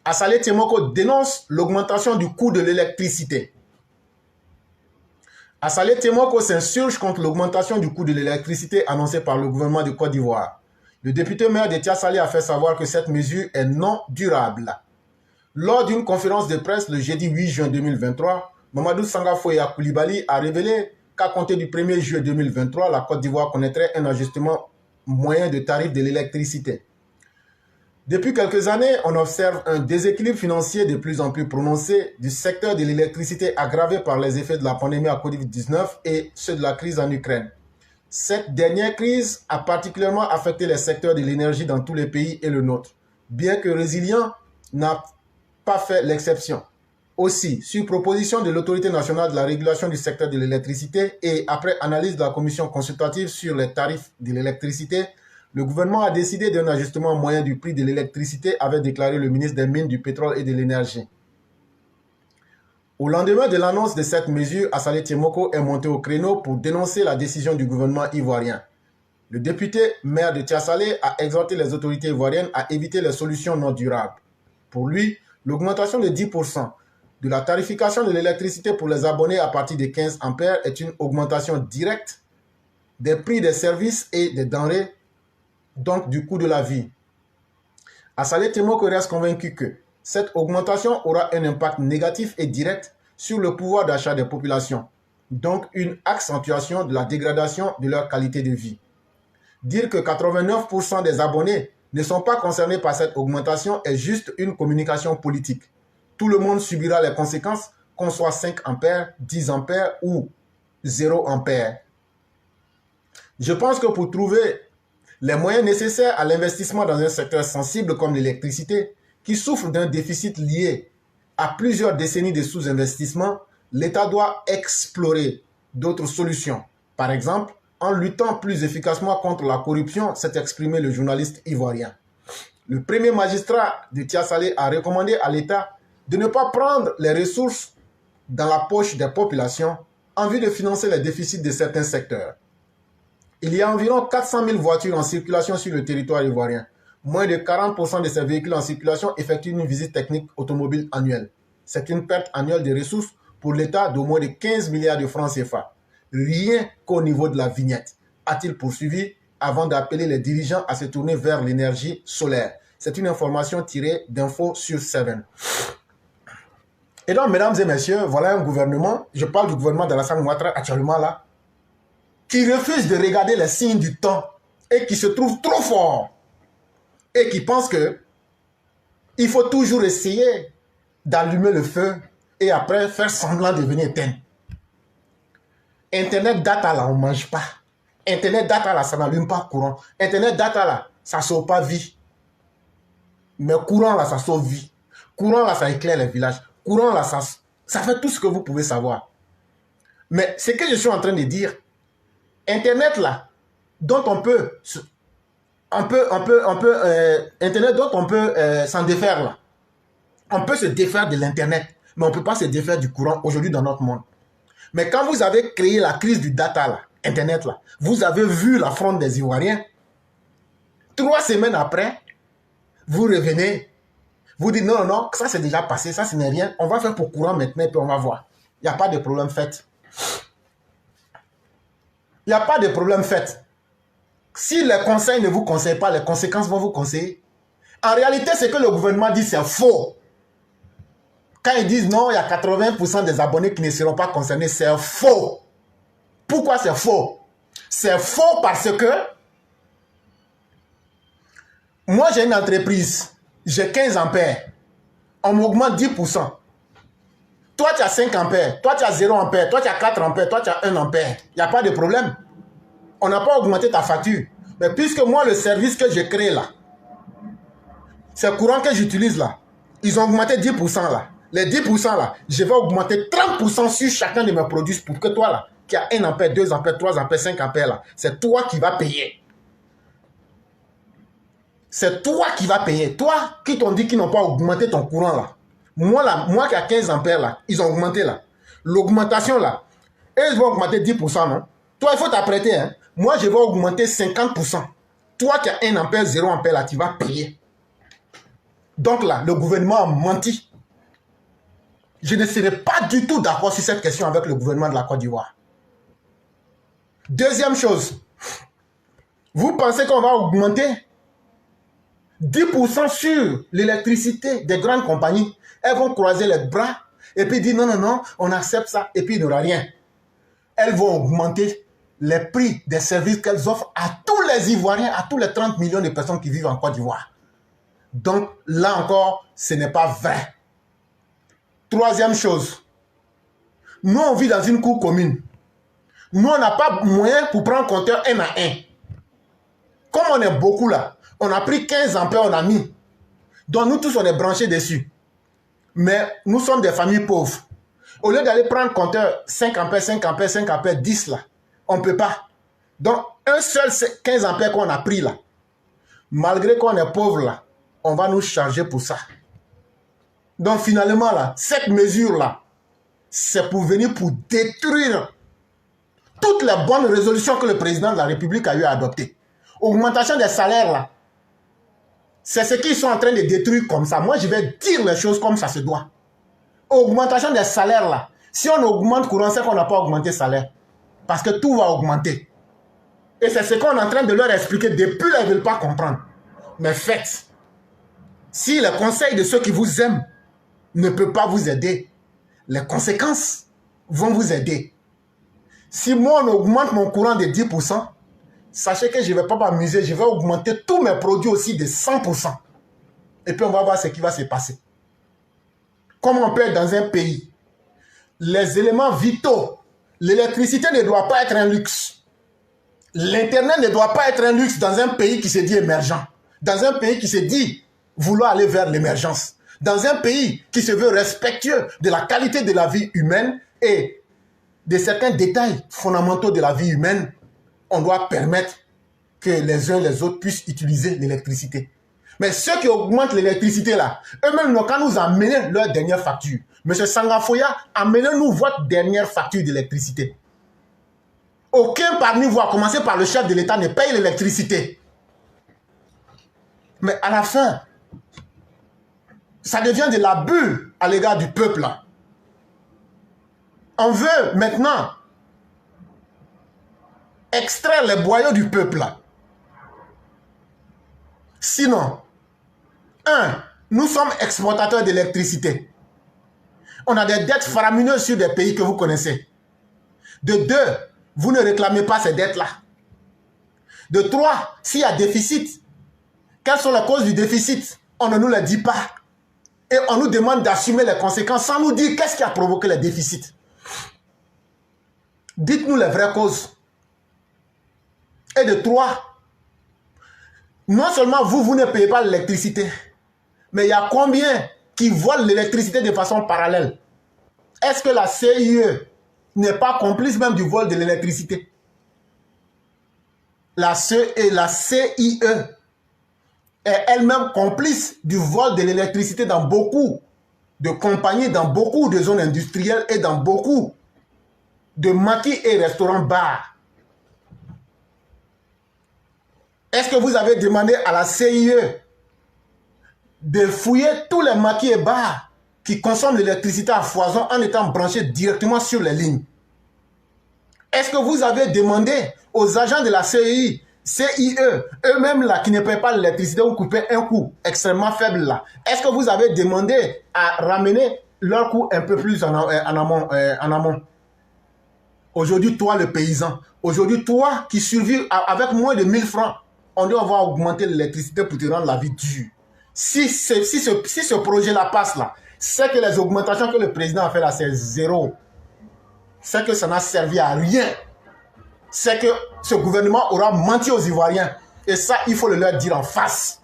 Assalé Tiemoko dénonce l'augmentation du coût de l'électricité. Assalé Tiemoko s'insurge contre l'augmentation du coût de l'électricité annoncée par le gouvernement de Côte d'Ivoire. Le député maire de Tiasalé a fait savoir que cette mesure est non durable. Lors d'une conférence de presse le jeudi 8 juin 2023, Mamadou Sangafoya Koulibaly a révélé qu'à compter du 1er juillet 2023, la Côte d'Ivoire connaîtrait un ajustement moyen de tarif de l'électricité. Depuis quelques années, on observe un déséquilibre financier de plus en plus prononcé du secteur de l'électricité aggravé par les effets de la pandémie à Covid-19 et ceux de la crise en Ukraine. Cette dernière crise a particulièrement affecté les secteurs de l'énergie dans tous les pays et le nôtre, bien que résilient n'a pas fait l'exception. Aussi, sur proposition de l'Autorité nationale de la régulation du secteur de l'électricité et après analyse de la commission consultative sur les tarifs de l'électricité, le gouvernement a décidé d'un ajustement moyen du prix de l'électricité, avait déclaré le ministre des Mines, du Pétrole et de l'Énergie. Au lendemain de l'annonce de cette mesure, Assalé Tiemoko est monté au créneau pour dénoncer la décision du gouvernement ivoirien. Le député maire de Tiasalé a exhorté les autorités ivoiriennes à éviter les solutions non durables. Pour lui, l'augmentation de 10% de la tarification de l'électricité pour les abonnés à partir de 15 ampères est une augmentation directe des prix des services et des denrées, donc du coût de la vie. Assalé Tiemoko reste convaincu que cette augmentation aura un impact négatif et direct sur le pouvoir d'achat des populations, donc une accentuation de la dégradation de leur qualité de vie. Dire que 89% des abonnés ne sont pas concernés par cette augmentation est juste une communication politique. Tout le monde subira les conséquences, qu'on soit 5 ampères, 10 ampères ou 0 ampères. Je pense que pour trouver les moyens nécessaires à l'investissement dans un secteur sensible comme l'électricité, qui souffre d'un déficit lié à plusieurs décennies de sous-investissement, l'État doit explorer d'autres solutions. Par exemple, en luttant plus efficacement contre la corruption, s'est exprimé le journaliste ivoirien. Le premier magistrat de Tiasalé a recommandé à l'État de ne pas prendre les ressources dans la poche des populations en vue de financer les déficits de certains secteurs. Il y a environ 400 000 voitures en circulation sur le territoire ivoirien. Moins de 40% de ces véhicules en circulation effectuent une visite technique automobile annuelle. C'est une perte annuelle de ressources pour l'État d'au moins de 15 milliards de francs CFA. Rien qu'au niveau de la vignette, a-t-il poursuivi avant d'appeler les dirigeants à se tourner vers l'énergie solaire. C'est une information tirée d'Info sur 7. Et donc, mesdames et messieurs, voilà un gouvernement, je parle du gouvernement d'Alassane Ouattara actuellement là, qui refuse de regarder les signes du temps et qui se trouve trop fort et qui pense que il faut toujours essayer d'allumer le feu et après faire semblant de venir éteindre. Internet data là, on ne mange pas. Internet data là, ça n'allume pas courant. Internet data là, ça ne sauve pas vie. Mais courant là, ça sauve vie. Courant là, ça éclaire les villages. Courant là, ça fait tout ce que vous pouvez savoir. Mais ce que je suis en train de dire, Internet là, dont on peut Internet dont on peut s'en défaire là. On peut se défaire de l'Internet, mais on ne peut pas se défaire du courant aujourd'hui dans notre monde. Mais quand vous avez créé la crise du data là, Internet là, vous avez vu la fronde des Ivoiriens. 3 semaines après, vous revenez, vous dites non, non, non, ça c'est déjà passé, ça ce n'est rien. On va faire pour courant maintenant, puis on va voir. Il n'y a pas de problème fait. Il n'y a pas de problème fait. Si les conseils ne vous conseillent pas, les conséquences vont vous conseiller. En réalité, ce que le gouvernement dit, c'est faux. Quand ils disent non, il y a 80% des abonnés qui ne seront pas concernés, c'est faux. Pourquoi c'est faux? C'est faux parce que moi, j'ai une entreprise, j'ai 15 ampères. On m'augmente 10%. Toi, tu as 5 ampères. Toi, tu as 0 ampères. Toi, tu as 4 ampères. Toi, tu as 1 ampère. Il n'y a pas de problème. On n'a pas augmenté ta facture. Mais puisque moi, le service que j'ai créé là, c'est le courant que j'utilise là, ils ont augmenté 10% là. Les 10% là, je vais augmenter 30% sur chacun de mes produits pour que toi là, qui as 1 ampère, 2 ampères, 3 ampères, 5 ampères là, c'est toi qui vas payer. C'est toi qui vas payer. Toi qui t'ont dit qu'ils n'ont pas augmenté ton courant là. Moi là, moi qui a 15 ampères là, ils ont augmenté là. L'augmentation là, ils vont augmenter 10%, non? Toi, il faut t'apprêter, hein. Moi, je vais augmenter 50%. Toi qui as 1 ampère, 0 ampère là, tu vas payer. Donc là, le gouvernement a menti. Je ne serai pas du tout d'accord sur cette question avec le gouvernement de la Côte d'Ivoire. Deuxième chose, vous pensez qu'on va augmenter 10% sur l'électricité des grandes compagnies? Elles vont croiser les bras et puis dire non, non, non, on accepte ça et puis il n'y aura rien. Elles vont augmenter les prix des services qu'elles offrent à tous les Ivoiriens, à tous les 30 millions de personnes qui vivent en Côte d'Ivoire. Donc là encore, ce n'est pas vrai. Troisième chose, nous on vit dans une cour commune. Nous on n'a pas moyen pour prendre compteur un à un. Comme on est beaucoup là, on a pris 15 ampères, on a mis. Donc nous tous on est branchés dessus. Mais nous sommes des familles pauvres. Au lieu d'aller prendre compteur 5 ampères, 5 ampères, 5 ampères, 10 là, on ne peut pas. Donc un seul 15 ampères qu'on a pris là, malgré qu'on est pauvre là, on va nous charger pour ça. Donc finalement là, cette mesure là, c'est pour venir pour détruire toutes les bonnes résolutions que le président de la République a eu à adopter. Augmentation des salaires là, c'est ce qu'ils sont en train de détruire comme ça. Moi je vais dire les choses comme ça se doit. Augmentation des salaires là, si on augmente courant, c'est qu'on n'a pas augmenté le salaire. Parce que tout va augmenter. Et c'est ce qu'on est en train de leur expliquer. Depuis là, ils ne veulent pas comprendre. Mais faites. Si les conseils de ceux qui vous aiment ne peuvent pas vous aider, les conséquences vont vous aider. Si moi, on augmente mon courant de 10%, sachez que je ne vais pas m'amuser. Je vais augmenter tous mes produits aussi de 100%. Et puis, on va voir ce qui va se passer. Comme on peut être dans un pays, les éléments vitaux, l'électricité ne doit pas être un luxe. L'Internet ne doit pas être un luxe dans un pays qui se dit émergent. Dans un pays qui se dit vouloir aller vers l'émergence. Dans un pays qui se veut respectueux de la qualité de la vie humaine et de certains détails fondamentaux de la vie humaine, on doit permettre que les uns et les autres puissent utiliser l'électricité. Mais ceux qui augmentent l'électricité là, eux-mêmes n'ont qu'à nous amener leur dernière facture. Monsieur Sangafoya, amenez-nous votre dernière facture d'électricité. Aucun parmi vous, à commencer par le chef de l'État, ne paye l'électricité. Mais à la fin, ça devient de l'abus à l'égard du peuple là. On veut maintenant extraire les boyaux du peuple là. Sinon, nous sommes exportateurs d'électricité. On a des dettes faramineuses sur des pays que vous connaissez. De 2, vous ne réclamez pas ces dettes-là. De 3, s'il y a déficit, quelles sont les causes du déficit? On ne nous les dit pas. Et on nous demande d'assumer les conséquences sans nous dire qu'est-ce qui a provoqué les déficits. Dites-nous les vraies causes. Et de 3, non seulement vous ne payez pas l'électricité, mais il y a combien qui volent l'électricité de façon parallèle? Est-ce que la CIE n'est pas complice même du vol de l'électricité? La CIE est elle-même complice du vol de l'électricité dans beaucoup de compagnies, dans beaucoup de zones industrielles et dans beaucoup de maquis et restaurants-bars. Est-ce que vous avez demandé à la CIE de fouiller tous les maquis et bars qui consomment l'électricité à foison en étant branchés directement sur les lignes? Est-ce que vous avez demandé aux agents de la CIE, eux-mêmes là, qui ne paient pas l'électricité ou couper un coût extrêmement faible là, est-ce que vous avez demandé à ramener leur coût un peu plus en amont? Aujourd'hui, toi le paysan, aujourd'hui toi qui survis avec moins de 1000 francs, on doit avoir augmenté l'électricité pour te rendre la vie dure. Si ce projet-là passe là, c'est que les augmentations que le président a fait là, c'est zéro. C'est que ça n'a servi à rien. C'est que ce gouvernement aura menti aux Ivoiriens. Et ça, il faut le leur dire en face.